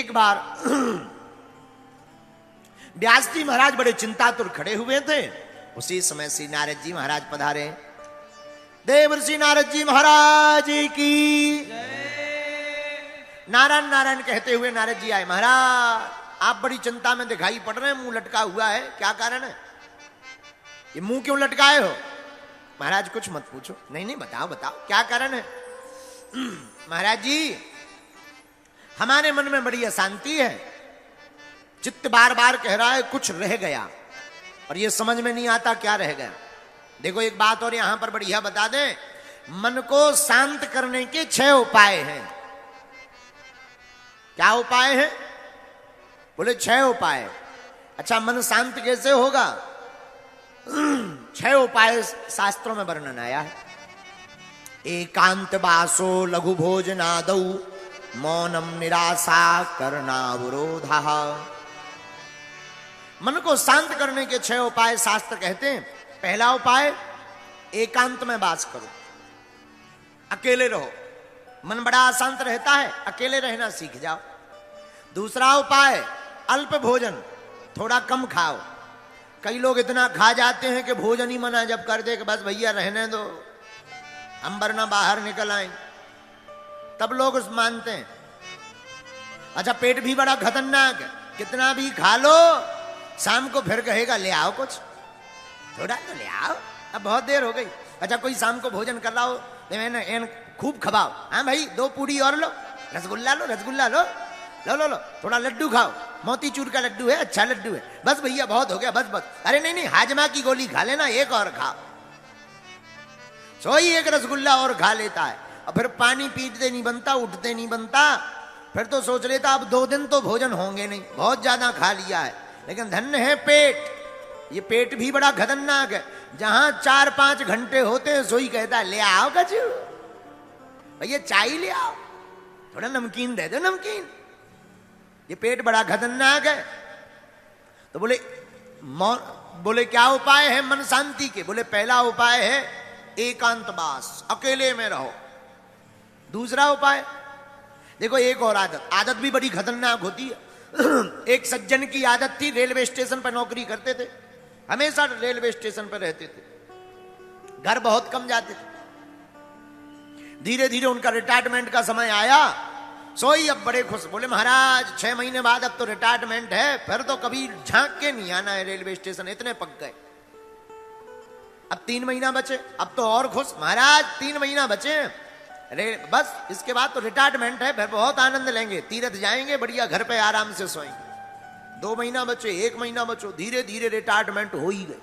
एक बार व्यास जी महाराज बड़े चिंतातुर खड़े हुए थे। उसी समय श्री नारद जी महाराज पधारे। देवर्षि नारद जी महाराज की नारायण नारायण कहते हुए नारद जी आए। महाराज आप बड़ी चिंता में दिखाई पड़ रहे हैं, मुंह लटका हुआ है, क्या कारण है? ये मुंह क्यों लटकाए हो? महाराज कुछ मत पूछो। नहीं नहीं बताओ बताओ क्या कारण है? महाराज जी हमारे मन में बड़ी अशांति है, चित्त बार बार कह रहा है कुछ रह गया और ये समझ में नहीं आता क्या रह गया। देखो एक बात और यहां पर बढ़िया बता दें, मन को शांत करने के 6 उपाय हैं। क्या उपाय है? बोले 6 उपाय। अच्छा मन शांत कैसे होगा? 6 उपाय शास्त्रों में वर्णन आया है। एकांत वासो लघु भोजनादौ मौनम निराशा करनावरोधा। मन को शांत करने के 6 उपाय शास्त्र कहते हैं। पहला उपाय एकांत में वास करो, अकेले रहो। मन बड़ा अशांत रहता है, अकेले रहना सीख जाओ। दूसरा उपाय अल्प भोजन, थोड़ा कम खाओ। कई लोग इतना खा जाते हैं कि भोजन ही मना जब कर दे कि बस भैया रहने दो, हम वरना बाहर निकल आए, तब लोग उस मानते हैं। अच्छा पेट भी बड़ा खतरनाक है, कितना भी खा लो शाम को फिर कहेगा ले आओ कुछ, थोड़ा तो ले आओ, अब बहुत देर हो गई। अच्छा कोई शाम को भोजन कर रहा हो, खूब खबाओ, हाँ भाई 2 पूड़ी और लो, रसगुल्ला लो, रसगुल्ला लो, लो लो लो, थोड़ा लड्डू खाओ, मोतीचूर का लड्डू है, अच्छा लड्डू है, बस भैया बहुत हो गया, बस बस। अरे नहीं नहीं हाजमा की गोली खा लेना, एक और खाओ। सोई एक रसगुल्ला और खा लेता है और फिर पानी पीते नहीं बनता, उठते नहीं बनता, फिर तो सोच लेता अब 2 दिन तो भोजन होंगे नहीं, बहुत ज्यादा खा लिया है। लेकिन धन्य है पेट, ये पेट भी बड़ा खतरनाक है। जहां 4-5 घंटे होते हैं सोई कहता है ले आओ कचू, भैया चाय ले आओ, थोड़ा नमकीन दे दो, नमकीन। ये पेट बड़ा खतरनाक है। तो बोले क्या उपाय है मन शांति के? बोले पहला उपाय है एकांतवास, अकेले में रहो। दूसरा उपाय देखो, एक और आदत भी बड़ी खतरनाक होती है। एक सज्जन की आदत थी, रेलवे स्टेशन पर नौकरी करते थे, हमेशा रेलवे स्टेशन पर रहते थे, घर बहुत कम जाते थे। धीरे धीरे उनका रिटायरमेंट का समय आया, सोई अब बड़े खुश। बोले महाराज 6 महीने बाद अब तो रिटायरमेंट है, फिर तो कभी झांक के नहीं आना है रेलवे स्टेशन, इतने पक गए। अब 3 महीना बचे, अब तो और खुश, महाराज 3 महीना बचे बस, इसके बाद तो रिटायरमेंट है, फिर बहुत आनंद लेंगे, तीर्थ जाएंगे, बढ़िया घर पे आराम से सोएंगे। 2 महीना बचे, 1 महीना बचो, धीरे धीरे रिटायरमेंट हो ही गए।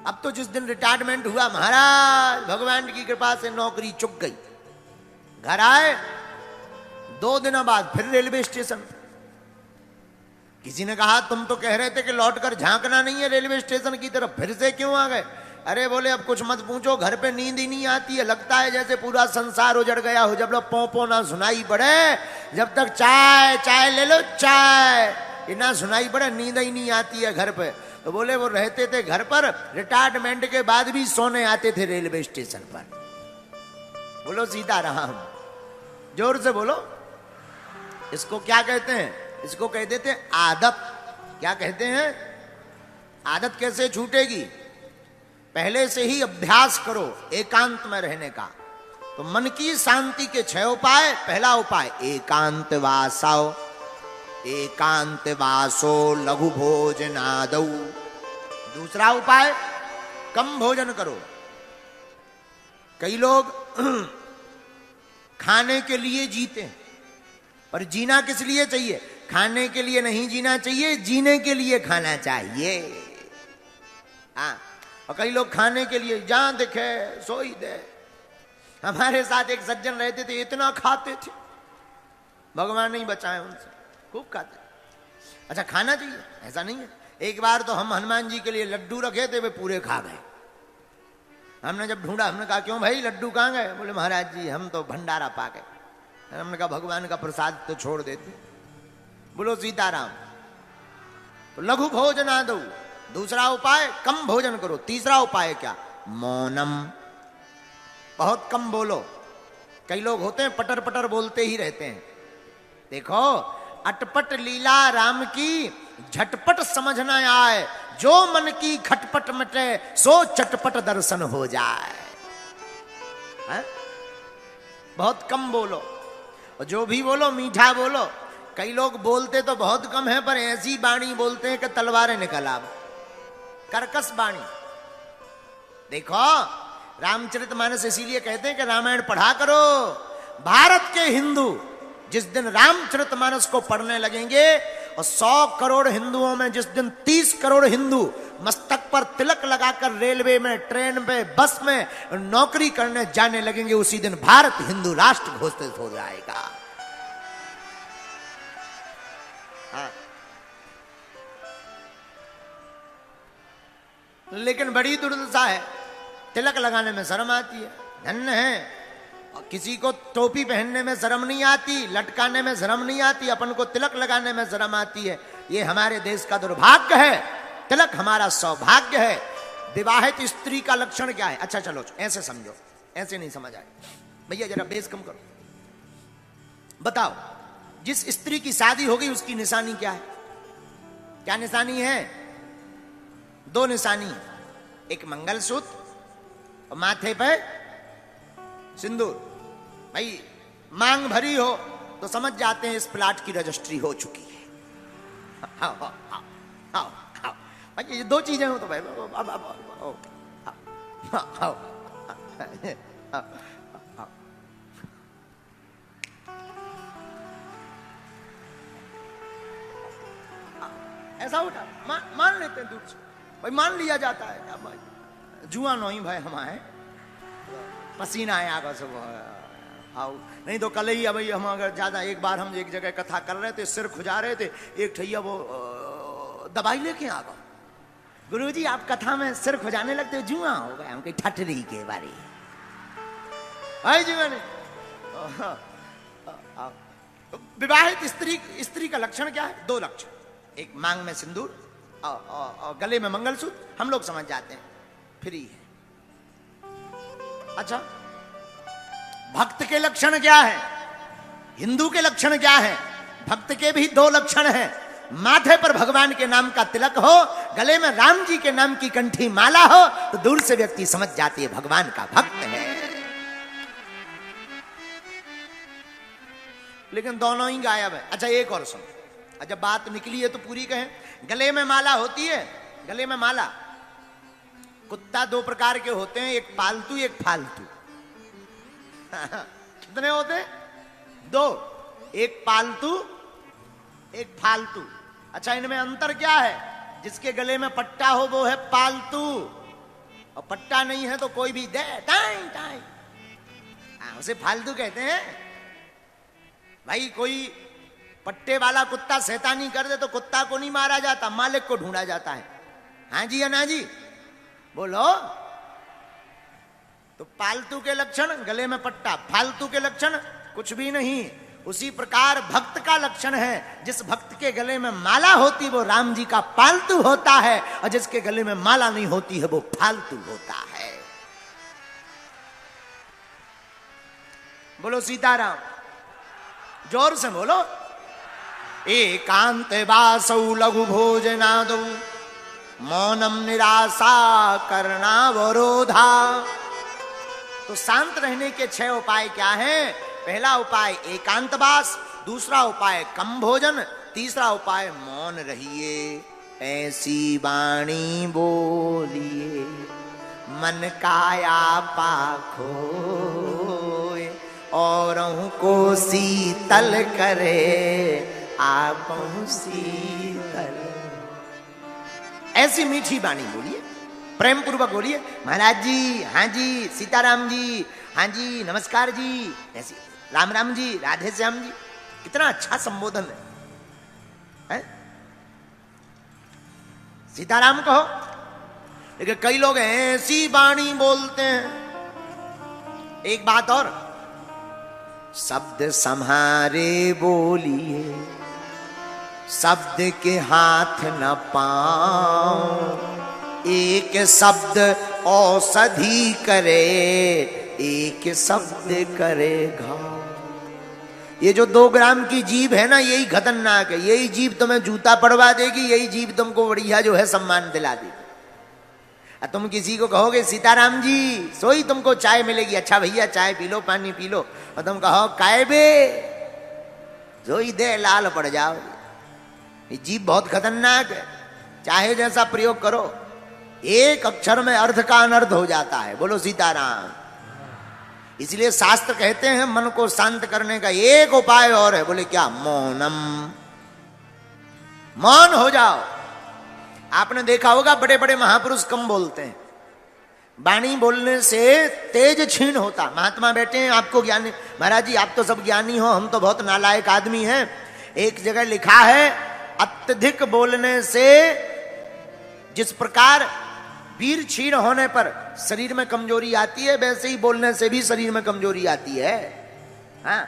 अब तो जिस दिन रिटायरमेंट हुआ महाराज भगवान की कृपा से नौकरी चुक गई। घर आए 2 दिनों बाद फिर रेलवे स्टेशन। किसी ने कहा तुम तो कह रहे थे कि लौटकर झांकना नहीं है रेलवे स्टेशन की तरफ, फिर से क्यों आ गए? अरे बोले अब कुछ मत पूछो, घर पे नींद ही नहीं आती है, लगता है जैसे पूरा संसार उजड़ गया हो। जब लोग पोंपो ना सुनाई पड़े, जब तक चाय चाय ले लो चाय, ये ना सुनाई पड़े, नींद ही नहीं आती है घर पे। तो बोले वो रहते थे घर पर, रिटायरमेंट के बाद भी सोने आते थे रेलवे स्टेशन पर। बोलो सीताराम, जोर से बोलो। इसको क्या कहते हैं? इसको कह देते हैं आदत। क्या कहते हैं? आदत कैसे छूटेगी? पहले से ही अभ्यास करो एकांत में रहने का। तो मन की शांति के 6 उपाय। पहला उपाय एकांत वासो, एकांत वासो लघु भोजनादौ। दूसरा उपाय कम भोजन करो। कई लोग खाने के लिए जीते हैं, पर जीना किस लिए चाहिए? खाने के लिए नहीं जीना चाहिए, जीने के लिए खाना चाहिए। हाँ, और कई लोग खाने के लिए जहां दिखे सोई दे। हमारे साथ एक सज्जन रहते थे, इतना खाते थे, भगवान नहीं बचाए उनसे, खूब खाते। अच्छा खाना चाहिए ऐसा नहीं है। एक बार तो हम हनुमान जी के लिए लड्डू रखे थे, वे पूरे खा गए। हमने जब ढूंढा, हमने कहा क्यों भाई लड्डू कहाँ गए? बोले महाराज जी हम तो भंडारा पा गए। हमने कहा भगवान का प्रसाद तो छोड़ देते। बोलो सीताराम। तो लघु भोजनादौ दूसरा उपाय, कम भोजन करो। तीसरा उपाय क्या? मौनम, बहुत कम बोलो। कई लोग होते हैं पटर पटर बोलते ही रहते हैं। देखो अटपट लीला राम की झटपट समझ न आए, जो मन की खटपट मटे सो चटपट दर्शन हो जाए। है? बहुत कम बोलो, और जो भी बोलो मीठा बोलो। कई लोग बोलते तो बहुत कम है, पर ऐसी वाणी बोलते हैं कि तलवारें निकल आवे, कर्कश वाणी। देखो रामचरितमानस इसीलिए कहते हैं कि रामायण पढ़ा करो। भारत के हिंदू जिस दिन रामचरितमानस को पढ़ने लगेंगे, और 100 करोड़ हिंदुओं में जिस दिन 30 करोड़ हिंदू मस्तक पर तिलक लगाकर रेलवे में, ट्रेन में, बस में नौकरी करने जाने लगेंगे, उसी दिन भारत हिंदू राष्ट्र घोषित हो जाएगा। हाँ। लेकिन बड़ी दुर्दशा है, तिलक लगाने में शर्म आती है। धन्य है और किसी को टोपी पहनने में शर्म नहीं आती, लटकाने में शर्म नहीं आती, अपन को तिलक लगाने में शर्म आती है। ये हमारे देश का दुर्भाग्य है। तिलक हमारा सौभाग्य है। विवाहित स्त्री का लक्षण क्या है? अच्छा चलो ऐसे समझो, ऐसे नहीं समझ आए भैया, जरा बेस कम करो। बताओ, जिस स्त्री की शादी हो गई उसकी निशानी क्या है? क्या निशानी है? 2 निशानी, एक मंगलसूत्र और माथे पे सिंदूर। भाई मांग भरी हो तो समझ जाते हैं इस प्लाट की रजिस्ट्री हो चुकी है। हाँ हाँ हाँ हाँ हाँ भाई, ये 2 चीजें हो तो भाई ऐसा होता मान लेते हैं दूर से, भाई मान लिया जाता है। क्या भाई जुआ नहीं भाई हमारे पसीना है आगे से। आओ नहीं तो कल ही भाई हम अगर ज्यादा, एक बार हम एक जगह कथा कर रहे थे, सिर खुजा रहे थे, एक ठैया वो दवाई लेके आ गए। गुरुजी आप कथा में सिर खुजाने लगते हो, जुआ हो गया हमको ठटरी के बारे जुआ ने। विवाहित स्त्री का लक्षण क्या है? 2 लक्षण, एक मांग में सिंदूर और गले में मंगलसूत्र, हम लोग समझ जाते हैं फ्री है। अच्छा भक्त के लक्षण क्या है? हिंदू के लक्षण क्या है? भक्त के भी 2 लक्षण हैं। माथे पर भगवान के नाम का तिलक हो, गले में राम जी के नाम की कंठी माला हो, तो दूर से व्यक्ति समझ जाती है भगवान का भक्त है। लेकिन दोनों ही गायब है। अच्छा एक और सुनो, जब बात निकली है तो पूरी कहें। गले में माला होती है, गले में माला। कुत्ता 2 प्रकार के होते हैं, एक पालतू एक फालतू। कितने होते हैं? 2, एक पालतू एक फालतू। अच्छा इनमें अंतर क्या है? जिसके गले में पट्टा हो वो है पालतू, और पट्टा नहीं है तो कोई भी दे टाई टाई, उसे फालतू कहते हैं। भाई कोई पट्टे वाला कुत्ता शैतानी कर दे तो कुत्ता को नहीं मारा जाता, मालिक को ढूंढा जाता है। हाँ जी या ना जी बोलो। तो पालतू के लक्षण गले में पट्टा, फालतू के लक्षण कुछ भी नहीं। उसी प्रकार भक्त का लक्षण है, जिस भक्त के गले में माला होती वो राम जी का पालतू होता है, और जिसके गले में माला नहीं होती है वो फालतू होता है। बोलो सीताराम, जोर से बोलो। एकांत वासौ लघु भोजनादौ मौनम निराशा करणावरोधा। तो शांत रहने के 6 उपाय क्या हैं? पहला उपाय एकांतवास, दूसरा उपाय कम भोजन, तीसरा उपाय मौन रहिए। ऐसी वाणी बोलिए मन काया पाखो, औरों को शीतल करे आपो शीतल। ऐसी मीठी वाणी बोलिए, प्रेम पूर्वक बोलिए। महाराज जी, हाँ जी, सीताराम जी, हाँ जी, नमस्कार जी, ऐसी राम राम जी, राधे श्याम जी। कितना अच्छा संबोधन है? सीताराम कहो। लेकिन कई लोग ऐसी वाणी बोलते हैं। एक बात और, शब्द सम्हारे बोलिए, शब्द के हाथ न पाओ। एक शब्द औषधि करे, एक शब्द करे घाव। ये जो 2 ग्राम की जीभ है ना, यही खतरनाक है। यही जीभ तुम्हें जूता पड़वा देगी, यही जीभ तुमको बढ़िया जो है सम्मान दिला देगी। तुम किसी को कहोगे सीताराम जी, सोई तुमको चाय मिलेगी, अच्छा भैया चाय पी लो, पानी पी लो, और तुम कहो काय बे, सोई दे लाल पड़ जाओ। ये जीभ बहुत खतरनाक है, चाहे जैसा प्रयोग करो, एक अक्षर में अर्थ का अनर्थ हो जाता है। बोलो सीताराम। इसलिए शास्त्र कहते हैं मन को शांत करने का एक उपाय और है। बोले क्या? मौनम। मौन हो जाओ। आपने देखा होगा बड़े बड़े महापुरुष कम बोलते हैं, वाणी बोलने से तेज छीन होता। महात्मा बैठे हैं, आपको ज्ञानी, महाराज जी आप तो सब ज्ञानी हो, हम तो बहुत नालायक आदमी हैं। एक जगह लिखा है अत्यधिक बोलने से जिस प्रकार वीर क्षीण होने पर शरीर में कमजोरी आती है, वैसे ही बोलने से भी शरीर में कमजोरी आती है। हाँ,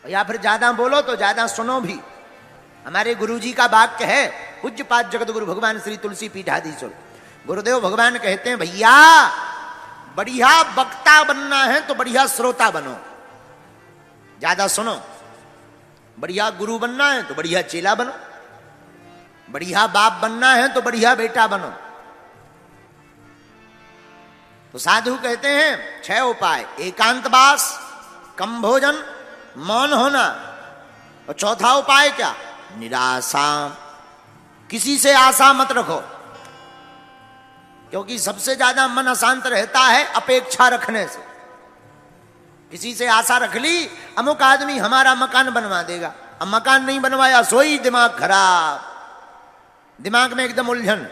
या फिर ज्यादा बोलो तो ज्यादा सुनो भी। हमारे गुरुजी का वाक्य है, पूज्यपाद जगत गुरु भगवान श्री तुलसी पीठाधीश्वर गुरुदेव भगवान कहते हैं, भैया बढ़िया वक्ता बनना है तो बढ़िया श्रोता बनो, ज्यादा सुनो। बढ़िया गुरु बनना है तो बढ़िया चेला बनो, बढ़िया बाप बनना है तो बढ़िया बेटा बनो। तो साधु कहते हैं 6 उपाय: एकांतवास, कम भोजन, मौन होना, और चौथा उपाय क्या? निराशा। किसी से आशा मत रखो, क्योंकि सबसे ज्यादा मन अशांत रहता है अपेक्षा रखने से। किसी से आशा रख ली, अमुक आदमी हमारा मकान बनवा देगा, अब मकान नहीं बनवाया, सोई दिमाग खराब, दिमाग में एकदम उलझन।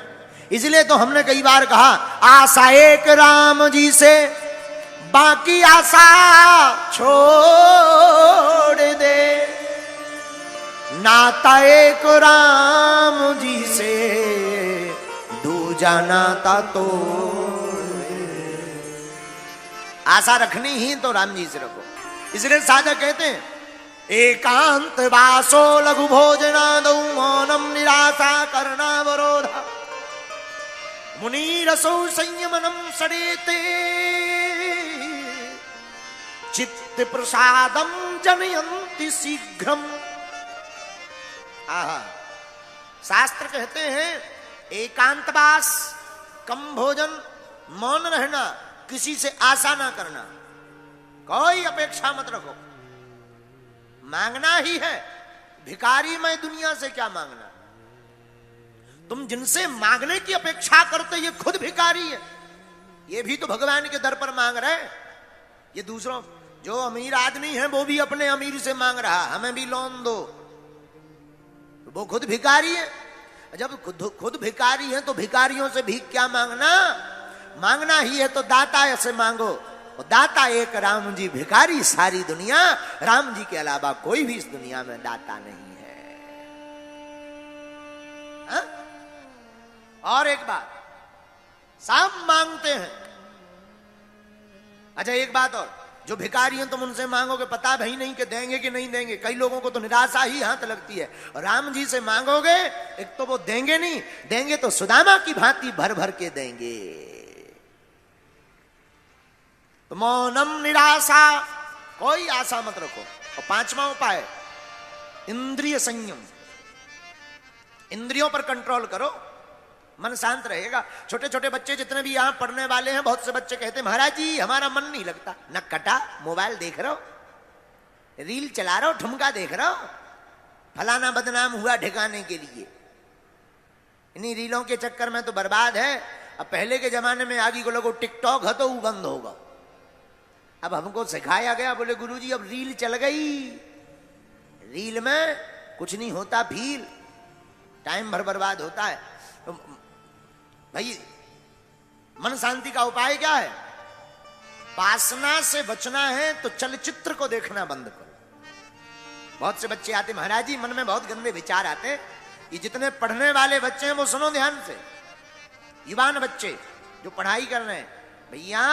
इसलिए तो हमने कई बार कहा, आशा एक राम जी से, बाकी आशा छोड़ दे, नाता एक राम जी से, दूजा नाता तो। आशा रखनी ही तो राम जी से रखो। इसलिए साधक कहते हैं, एकांत वासो लघु भोजनादौ, मौनम निराशा करणावरोध, मुनिरसौ संयमनम सडेते, चित्त प्रसादम जनयन्ति शीघ्रम। आहा, शास्त्र कहते हैं एकांतवास, कम भोजन, मौन रहना, किसी से आशा ना करना, कोई अपेक्षा मत रखो। मांगना ही है, भिखारी मैं दुनिया से क्या मांगना। तुम जिनसे मांगने की अपेक्षा करते ये खुद भिखारी है, ये भी तो भगवान के दर पर मांग रहे। ये दूसरों, जो अमीर आदमी है वो भी अपने अमीर से मांग रहा, हमें भी लोन दो, वो खुद भिखारी है। जब खुद भिखारी है तो भिखारियों से भीख क्या मांगना। मांगना ही है तो दाता से मांगो, और दाता एक राम जी, भिखारी सारी दुनिया। राम जी के अलावा कोई भी इस दुनिया में दाता नहीं है। हा? और एक बात, सब मांगते हैं। अच्छा एक बात और, जो भिखारी हैं तुम उनसे मांगोगे, पता भी नहीं कि देंगे कि नहीं देंगे। कई लोगों को तो निराशा ही हाथ लगती है। और राम जी से मांगोगे, एक तो वो देंगे नहीं, देंगे तो सुदामा की भांति भर भर के देंगे। तो मौनम निराशा, कोई आशा मत रखो। और 5वां उपाय, इंद्रिय संयम। इंद्रियों पर कंट्रोल करो, मन शांत रहेगा। छोटे छोटे बच्चे जितने भी यहां पढ़ने वाले हैं, बहुत से बच्चे कहते हैं, महाराज जी हमारा मन नहीं लगता। न कटा, मोबाइल देख रहे हो, रील चला रहे हो, ठुमका देख रहे हो, फलाना बदनाम हुआ ठिकाने के लिए। इन्हीं रीलों के चक्कर में तो बर्बाद है। अब पहले के जमाने में आगे को लोगों टिकटॉक है तो वो बंद होगा। अब हमको सिखाया गया, बोले गुरुजी अब रील चल गई, रील में कुछ नहीं होता, फील टाइम भर बर्बाद होता है। तो भाई मन शांति का उपाय क्या है? वासना से बचना है तो चलचित्र को देखना बंद करो। बहुत से बच्चे आते, महाराज जी मन में बहुत गंदे विचार आते हैं। ये जितने पढ़ने वाले बच्चे हैं वो सुनो ध्यान से, युवान बच्चे जो पढ़ाई कर रहे हैं, भैया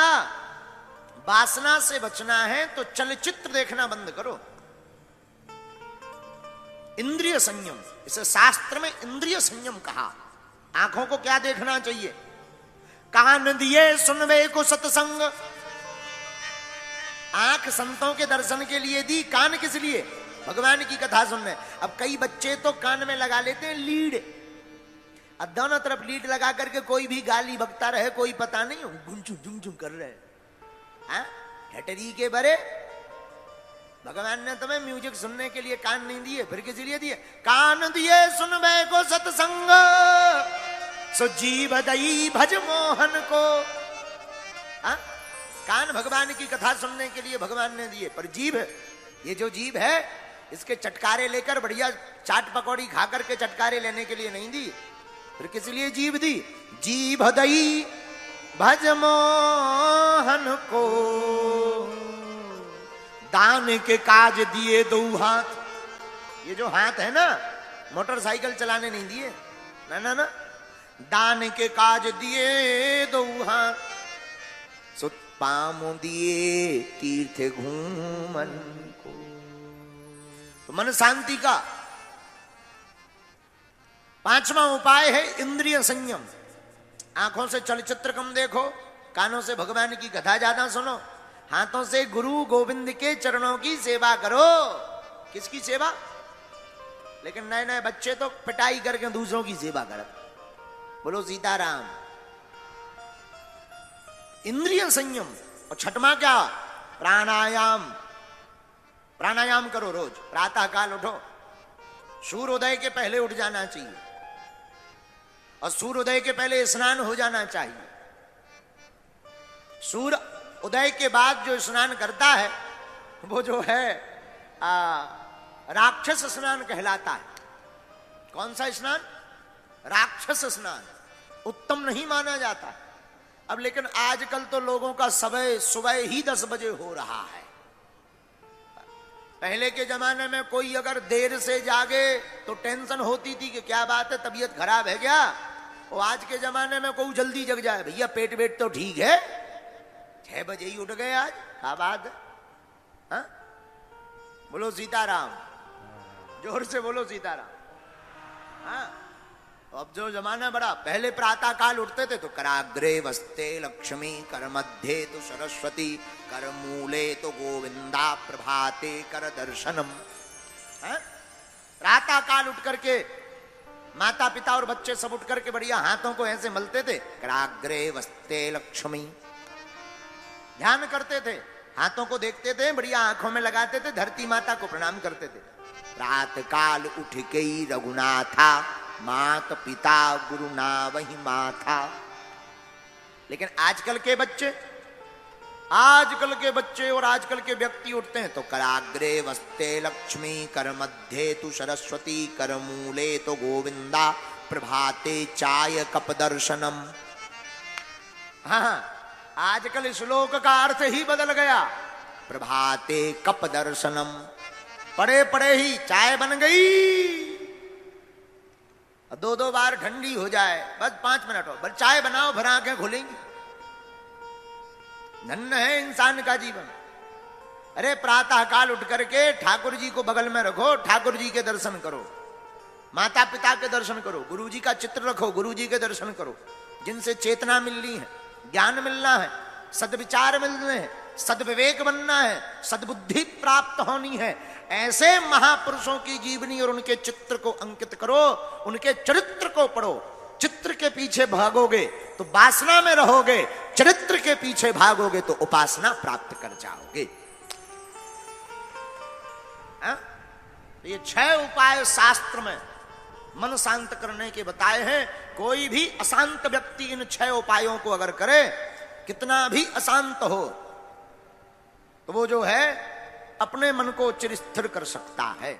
वासना से बचना है तो चलचित्र देखना बंद करो। इंद्रिय संयम, इसे शास्त्र में इंद्रिय संयम कहा। आंखों को क्या देखना चाहिए? कान दिए सुनवे को सत्संग, आंख संतों के दर्शन के लिए दी, कान किस लिए? भगवान की कथा सुनने। अब कई बच्चे तो कान में लगा लेते हैं लीड, अब दोनों तरफ लीड लगा करके कोई भी गाली बकता रहे, कोई पता नहीं, गुंचू जुंचू कर रहे हैं। हेटरी के बरे भगवान ने तुम्हें म्यूजिक सुनने के लिए कान नहीं दिए, फिर किस लिए दिए? कान दिए सुनबे को सत्संग, सो जीव दई भज मोहन को। कान भगवान की कथा सुनने के लिए भगवान ने दिए, पर जीभ, ये जो जीभ है इसके चटकारे लेकर बढ़िया चाट पकौड़ी खा करके चटकारे लेने के लिए नहीं दी, फिर किस लिए जीभ दी? जीभ दई भज मोहन को, दान के काज दिए दो हाथ। ये जो हाथ है ना, मोटरसाइकिल चलाने नहीं दिए, ना ना ना, दान के काज दिए दो हाथ, सो पामो दिए तीर्थ घूमन को। तो मन शांति का पांचवा उपाय है इंद्रिय संयम। आंखों से चलचित्र कम देखो, कानों से भगवान की कथा ज्यादा सुनो, हाथों से गुरु गोविंद के चरणों की सेवा करो। किसकी सेवा? लेकिन नए नए बच्चे तो पिटाई करके दूसरों की सेवा करते। बोलो सीताराम। इंद्रिय संयम। और छठवां क्या? प्राणायाम। प्राणायाम करो रोज, प्रातः काल उठो, सूर्योदय के पहले उठ जाना चाहिए, और सूर्योदय के पहले स्नान हो जाना चाहिए। सूर्य उदय के बाद जो स्नान करता है वो जो है राक्षस स्नान कहलाता है। कौन सा स्नान? राक्षस स्नान। उत्तम नहीं माना जाता। अब लेकिन आजकल तो लोगों का सुबह ही 10 बजे हो रहा है। पहले के जमाने में कोई अगर देर से जागे तो टेंशन होती थी कि क्या बात है, तबीयत खराब है क्या। और आज के जमाने में कोई जल्दी जग जाए, भैया पेट वेट तो ठीक है, 6 बजे ही उठ गए आज, क्या बात है। हाँ? बोलो सीताराम, जोर से बोलो सीताराम। हाँ? अब जो जमाना बड़ा, पहले प्रातः काल उठते थे तो कराग्रे वस्ते लक्ष्मी, कर मध्य तो सरस्वती, कर मूले तो गोविंदा, प्रभाते कर दर्शनम। प्रातः काल उठ करके माता पिता और बच्चे सब उठ करके बढ़िया हाथों को ऐसे मलते थे, कराग्रे वस्ते लक्ष्मी, ध्यान करते थे, हाथों को देखते थे, बढ़िया आंखों में लगाते थे, धरती माता को प्रणाम करते थे। रात काल उठ के रघुनाथा, मात पिता गुरु ना वही माथा। लेकिन आजकल के बच्चे और आजकल के व्यक्ति उठते हैं तो कराग्रे वस्ते लक्ष्मी, कर मध्य तु सरस्वती, कर मूले तो गोविंदा, प्रभाते चाय कप दर्शनम। हाँ, आजकल श्लोक का अर्थ ही बदल गया। प्रभाते कप दर्शनम, पड़े पड़े ही चाय बन गई, 2-2 बार ठंडी हो जाए, बस 5 मिनट हो, बस चाय बनाओ, फिर आंखें खुलेंगी। धन्य है इंसान का जीवन। अरे प्रातः काल उठ करके ठाकुर जी को बगल में रखो, ठाकुर जी के दर्शन करो, माता पिता के दर्शन करो, गुरु जी का चित्र रखो, गुरु जी के दर्शन करो, जिनसे चेतना मिलनी है, ज्ञान मिलना है, सद्विचार मिलने हैं, सद्विवेक बनना है, सद्बुद्धि प्राप्त होनी है। ऐसे महापुरुषों की जीवनी और उनके चित्र को अंकित करो, उनके चरित्र को पढ़ो। चित्र के पीछे भागोगे तो वासना में रहोगे, चरित्र के पीछे भागोगे तो उपासना प्राप्त कर जाओगे। ये 6 उपाय शास्त्र में मन शांत करने के बताए हैं। कोई भी अशांत व्यक्ति इन 6 उपायों को अगर करे, कितना भी अशांत हो, तो वो जो है अपने मन को चिर स्थिर कर सकता है।